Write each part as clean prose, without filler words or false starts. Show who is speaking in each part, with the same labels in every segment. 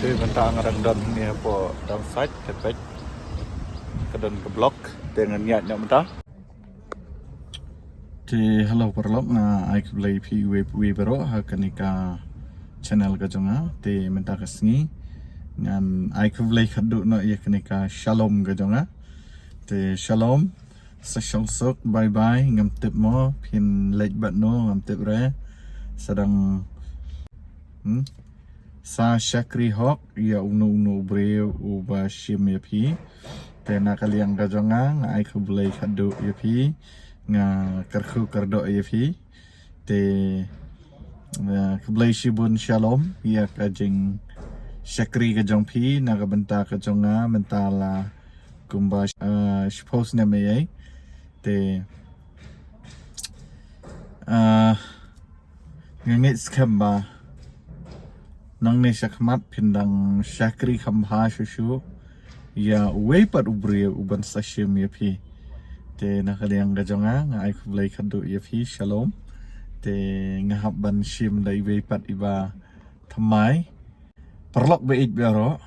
Speaker 1: Thì mình ta ngarang don ni po downside tepek ke don ke blok dengan niatnya mentah. Thì hello perlok na ai play pi bero ha kanika channel ka jonga thì mình ta kasngi ngan ai play khadu no ya kanika shalom ka jonga thì shalom sa shong sok bye bye ngam tip mo pin lek bat no ngam tip re sedang sa shakri hok ya uno breu uba shim ya pi te na kaliang ka jonga nga ai play khadu ya pi nga karkhu kardo ya pi te kablay shibun shalom ya kajing shakri ka jong pi na kabenta ka jonga mentala kumba suppose na may te ngit skamba nang ne shakmat pindang shakri khamha shushu ya wepat ubri uban sashim ya pi te nakaliang gajonga nga ay kublay kadu ya pi shalom te ngahap ban shim dai wepat iba thamai perlok beit bero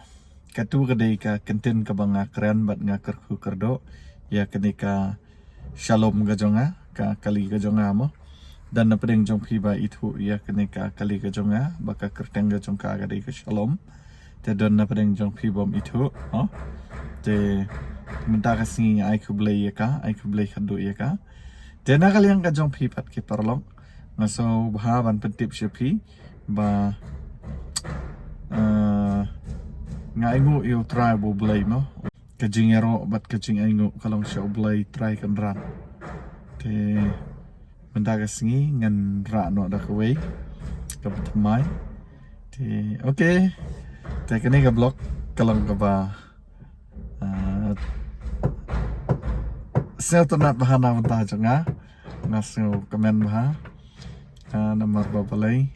Speaker 1: katu kadai ka kenten ka banga keren bat nga karku kardo ya kenika shalom gajonga ka kali gajonga mo dan na pedeng jong pi ba itu ya kenika kali gajonga baka kerteng gajong ka kadai ka shalom te don na pedeng jong pi bom itu te menta kasing ai kublay ya ka ai kublay kadu ya ka te na kaliang gajong pi pat ki perlok ngaso bahaban pentip syapi ba nga ingo yo try bo blay mo kajing ero bat kajing ingo kalong siya blay try kan ran te mendagas ngi ngan ra no da kaway kapat mai te okay te kani ka blog kalong ka ba sel to nat bahana menta jonga ngaso komen bah nomor babalay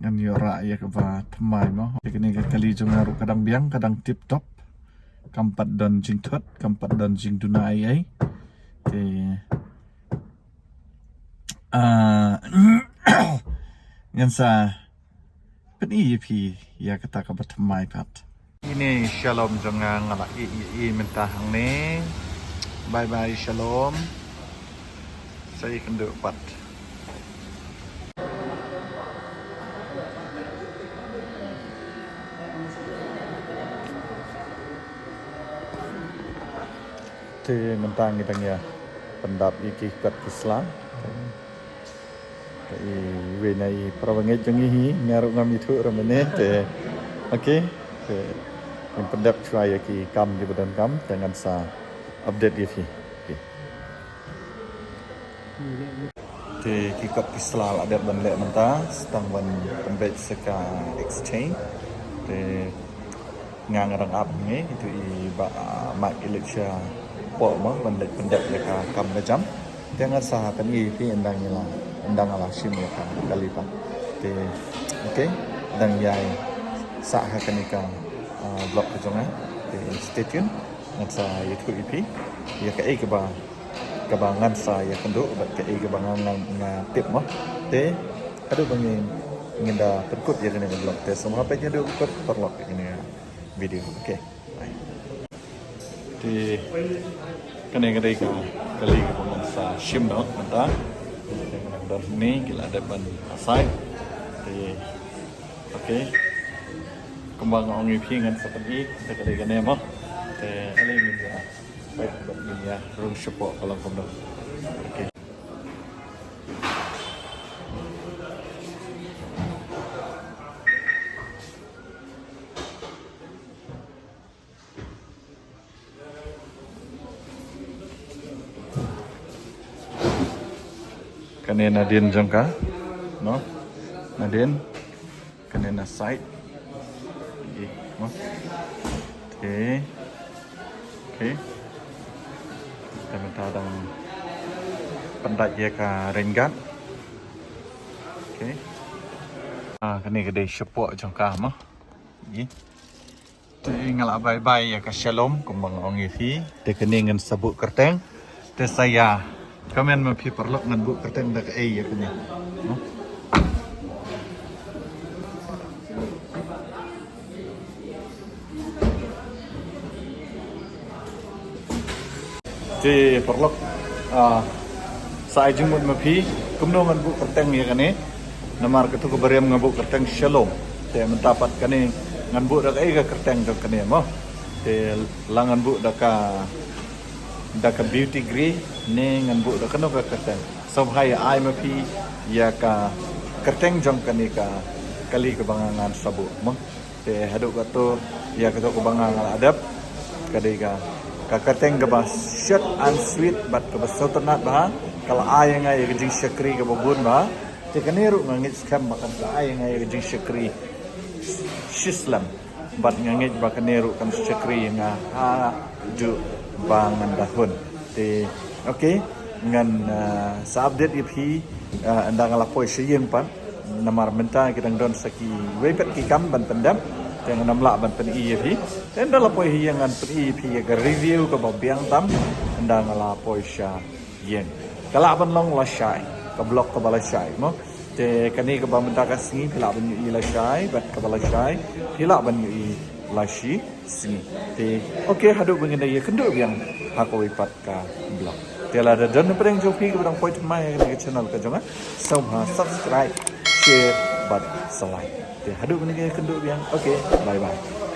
Speaker 1: ngan yo ra ya ka ba thamai mo te kani ka kali jonga ru kadang biang kadang tip top kampat don jing thot kampat don jing dunai ai te ngan sa peni pi ya kata ka batmai pat ini shalom jonga ngala i mentah ne bye bye shalom saya kendu pat te mentang itang ya pendap iki kat Islam về này prawanget jangi hi ngaru ngam itu ramene te oke te yang pendap cuai ki kam di badan kam jangan sa update dia hi te ki kat Islam ada ban le menta stang ban pembet seka exchange te ngang rang up ni itu i ba mak eleksya po mo ban le pendap le ka kam na jam jangan sa kan i pi endang ni lah endang ala shim ya kan kalipa te okay dan yai sa ha kanika blog ka jonga te stay tune ngan sa youtube ip ya ka ke ba ngan sa ya kendo ba ka ke ba ngan nga tip mo te adu bangin nginda perkut ya kan blog te semua apa nya do perkut perlok ini video okay bye te kene kadai ka kali ka bangan sa shim no menta dan ni gila ada ban asai te okay kembang ongi pingan seperti kita kali gane mo te ali ni ya baik ni ya room support kalau kamu okay kanina din jangka no nadin kanina site no okay kami tadang pendak ya ka rengat okay kani gede support jangka mo te ngala bye bye ya ka shalom kumbang ongi fi te kani ngan sabut kerteng te saya Kamen mapi perlok ngan bu kerteng dak ya kini. Di perlok sa jumut mapi kumno ngan bu kerteng ya kane namar ketu kebariam ngabu kerteng shalom te mentapat kane ngan bu dak ai ga kerteng dok kane mo te langan bu daka beauty grey ne ngan bu dak no ka kerteng sob hai ai mapi ya ka kerteng jong kane ka kali kebangangan sabu mo te haduk kato ya ketu kebangangan adab kadega kakateng gabas short and sweet but gabas sotanat bah kalau ayang ay gajing syakri gababun bah te kaniru ngangit skam makan ayang ay gajing syakri shislam but ngangit ba kaniru kan syakri nga ju bangan dahun te okay ngan sa update ipi anda ngalapoy siyeng pan namar menta kitang don saki wepet ki kam ban pendam yang namla ban pen EP dan dalam poi yang an pen EP ga review ka biang tam anda ngala poi sha yen kala ban long la shai ka blok ka bala shai mo te kani ka ba menta ka singi pila ban yu la shai bat ka bala shai pila ban yu la shi singi te okay hadu bengin ya kendo biang hakoi pat ka blok te la da don preng jopi ka bang poi mai ka channel ka jonga subscribe share but selai. Hadu benda kena kenduk yang okay, bye bye.